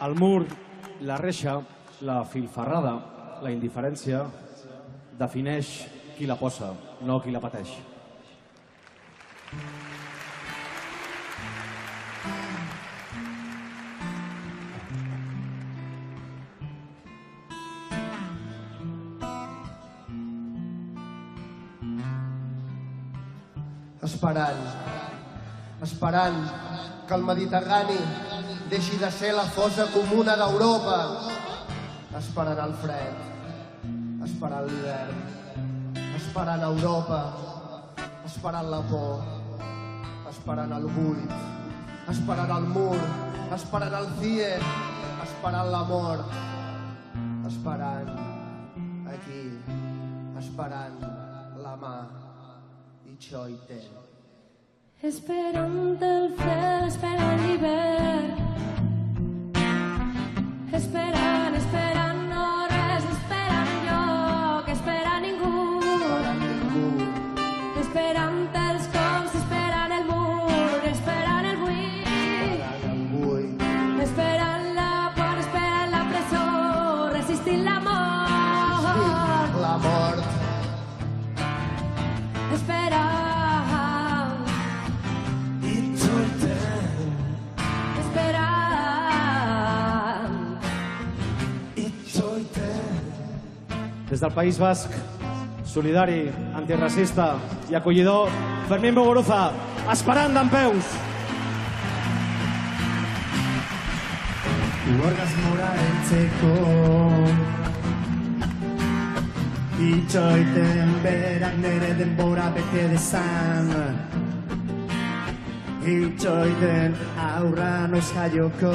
El mur, la reixa, la filferrada, la indiferència, defineix qui la posa, no qui la pateix. Esperant que el Mediterrani deixi de ser la fossa comuna d'Europa, esperant el fred, esperant l'hivern, esperant Europa, esperant la por, esperant el buit, esperant el mur, esperant el CIE, esperant l'amor, esperant aquí, esperant la mà i Choite. Esperant el fred, esperant l'hivern, esperant, esperant no res, esperant lloc, esperant ningú, esperant els cops, esperant el mur, esperant el buit, esperant la por, esperant la presó, resistint la mort, esperant. Des del País Basc, solidari, antiracista i acollidor, Fermín Muguruza, esperant dempeus. Orgasmora heltzeko itxoiten berak nere denbora bete dezan, itxoiten aurra noiz jaioko,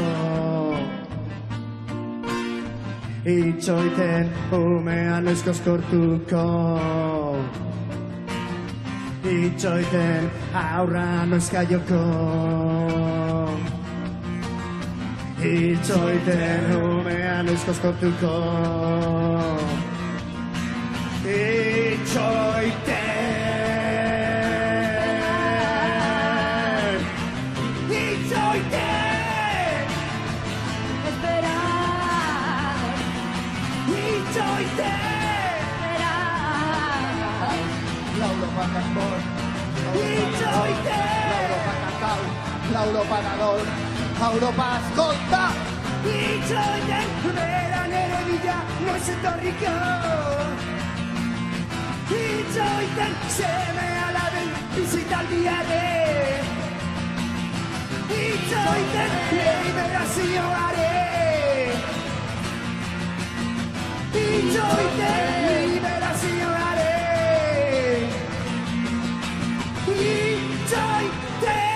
itxoiten umea noiz koskortuko, itxoiten aurra noiz jaioko, itxoiten umea noiz koskortuko, itxoiten, itxoiten, Esperar, itxoiten, esperar. L'Europa que es mor, itxoiten, l'Europa que cau, l'Europa que dol, Europa escolta! itxoiten, bera nere bila noiz etorriko, itxoiten, seme alaben bizitaldiare, itxoiten, liberazioare, itxoiten, liberazioare, itxoiten.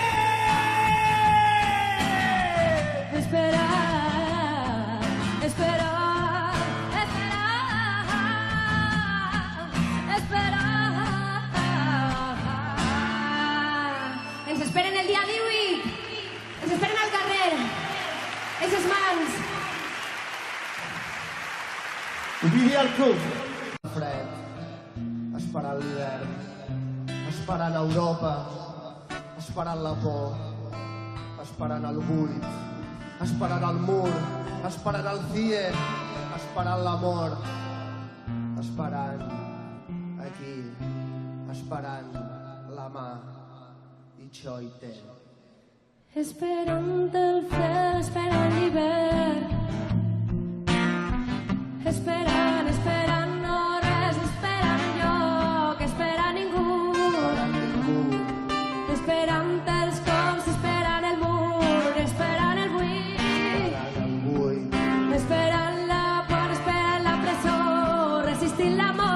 Esperar, esperar, esperar, esperar. Ens esperen el dia 18, ens esperen al carrer, eixes mans. Vivia al club. Fred, esperant l'hivern, esperant Europa, esperant la por, esperant el buit, esperant el mur, esperant el CIE, esperant l'amor, esperant aquí, esperant la mà i Choite. Esperant el fred, esperant l'hivern, esperant, esperant no res, esperant lloc, esperant ningú, esperant els cops, esperant el mur, esperant el buit, esperant la por, esperant la presó, resistint la mort,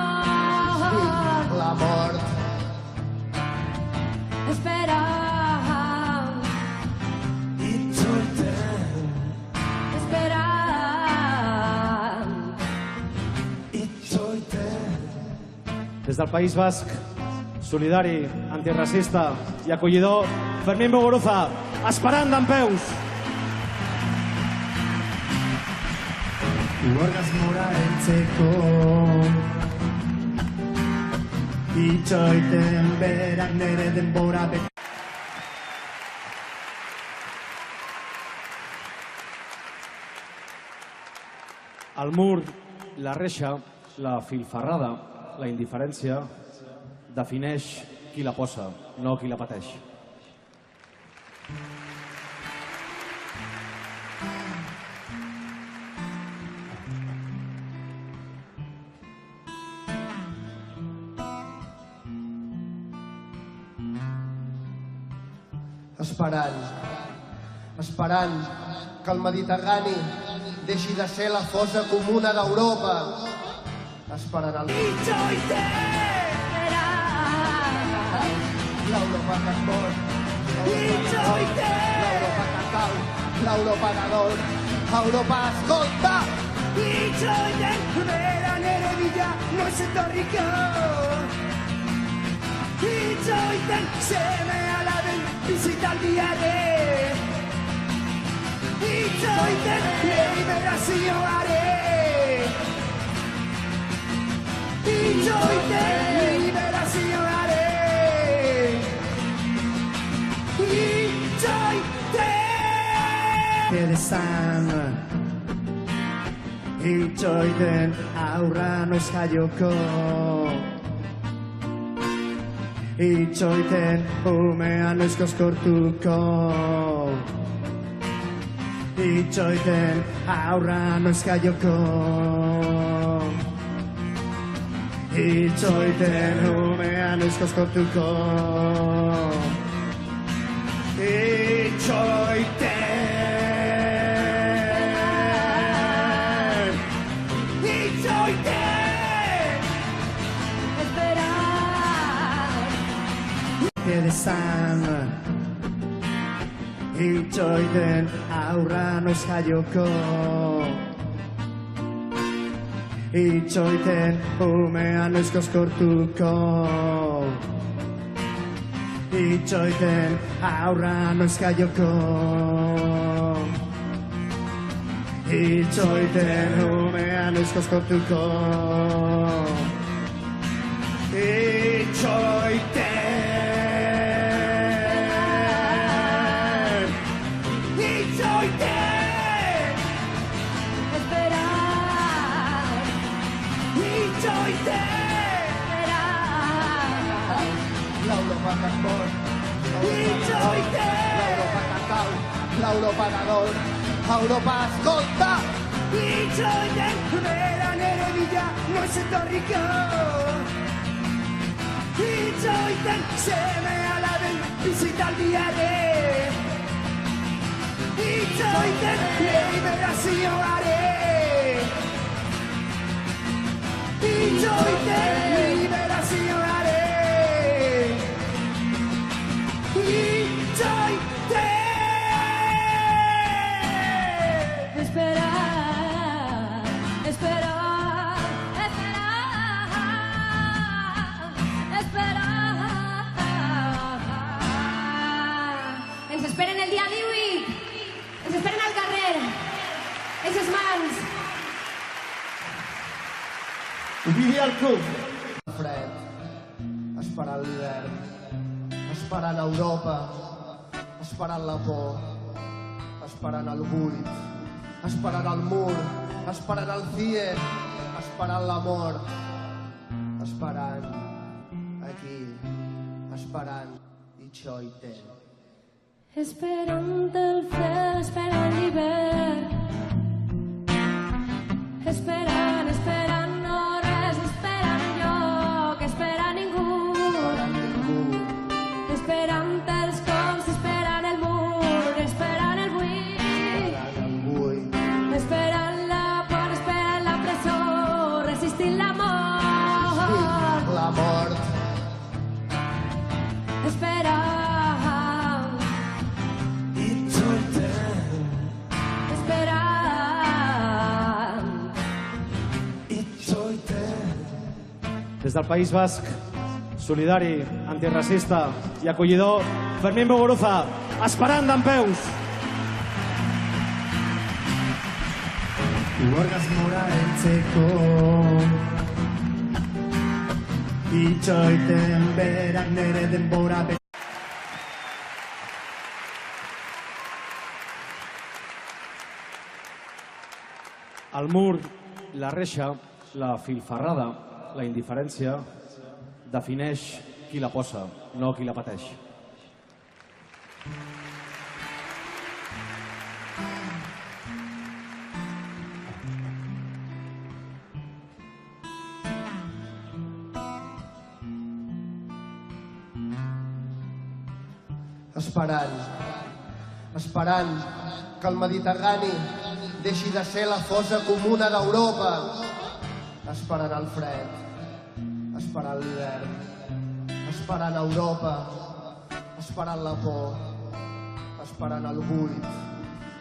esperant, Des del País Basc, solidari, antiracista i acollidor, Fermín Muguruza, esperant dempeus. Orgasmora heltzeko itxoiten berak nere denbora bete. El mur, la reixa, la filferrada, la indiferència, defineix qui la posa, no qui la pateix. Esperant que el Mediterrani deixi de ser la fossa comuna d'Europa. Esperant el... L'Europa que es mor, l'Europa que cau, l'Europa que dol, Europa escolta! Itxoiten, bera nere bila, noiz etorriko. Itxoiten, seme alaben bizitaldiare. Itxoiten, liberazioare. Itxoiten, liberazioare. Itxoiten! Esan itxoiten aurra noiz jaioko. Itxoiten umea noiz koskortuko. Itxoiten aurra noiz jaioko. Itxoiten umea noiz koskortuko. Itxoiten esan itxoiten aurra noiz jaioko. Itxoiten umea noiz koskortuko. Itxoiten aurra noiz jaioko. Itxoiten umea noiz koskortuko. Itxoiten L'Europa que es mor, l'Europa que cau, l'Europa que dol, Europa escolta! Itxoiten, bera nere bila, noiz etorriko. Itxoiten, seme alaben bizitaldiare. Itxoiten, liberazioare. Itxoiten, liberazioare. Itxoiten! Esperar, esperar, esperar, esperar. Ens esperen el dia 18, ens esperen al carrer, eixes mans. Ovidi al club. Fred, esperant l'hivern, esperant Europa, esperant la por, esperant el buit, esperant el mur, esperant el CIE, esperant l'amor, esperant aquí, esperant Itxoiten. Esperant el fred, esperant l'hivern. Esperant, esperant hores, esperant lloc, esperant ningú. Esperant ningú, Esperant els cops, esperant el mur, esperant el buit. esperant el buit, Esperant la por, esperant la presó, resistint la mort. la mort. Esperant, esperant. Des del País Basc, solidari, antiracista i acollidor, Fermín Muguruza, esperant dempeus. Orgasmora heltzeko itxoiten berak nere denbora El mur, La reixa, la filferrada, la indiferència, defineix qui la posa, no qui la pateix. Esperant que el Mediterrani deixi de ser la fossa comuna d'Europa, esperant el fred, esperant l'hivern, esperant Europa, esperant la por, esperant el buit,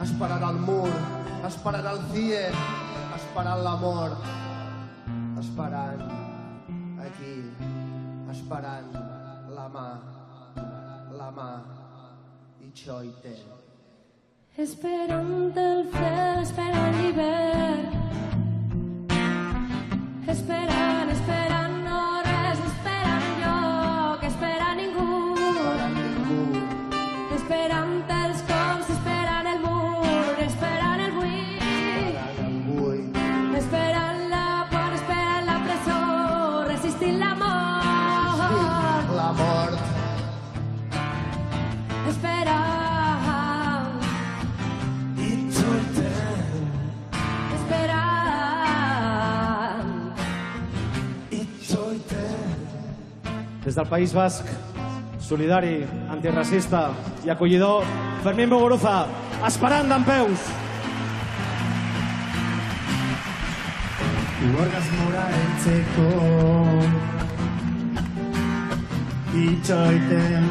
esperant el mur, esperant el CIE, esperant la mort, esperant aquí, esperant la mà i xoiten. Esperant el fred, esperant l'hivern, esperant no res, esperant lloc, esperant ningú, esperant els cops, esperant el mur, esperant el buit, esperant la por, esperant la presó, resistint la mort, esperant. Des del País Basc, solidari, antiracista i acollidor, Fermín Muguruza, esperant dempeus. Orgasmora heltzeko itxoiten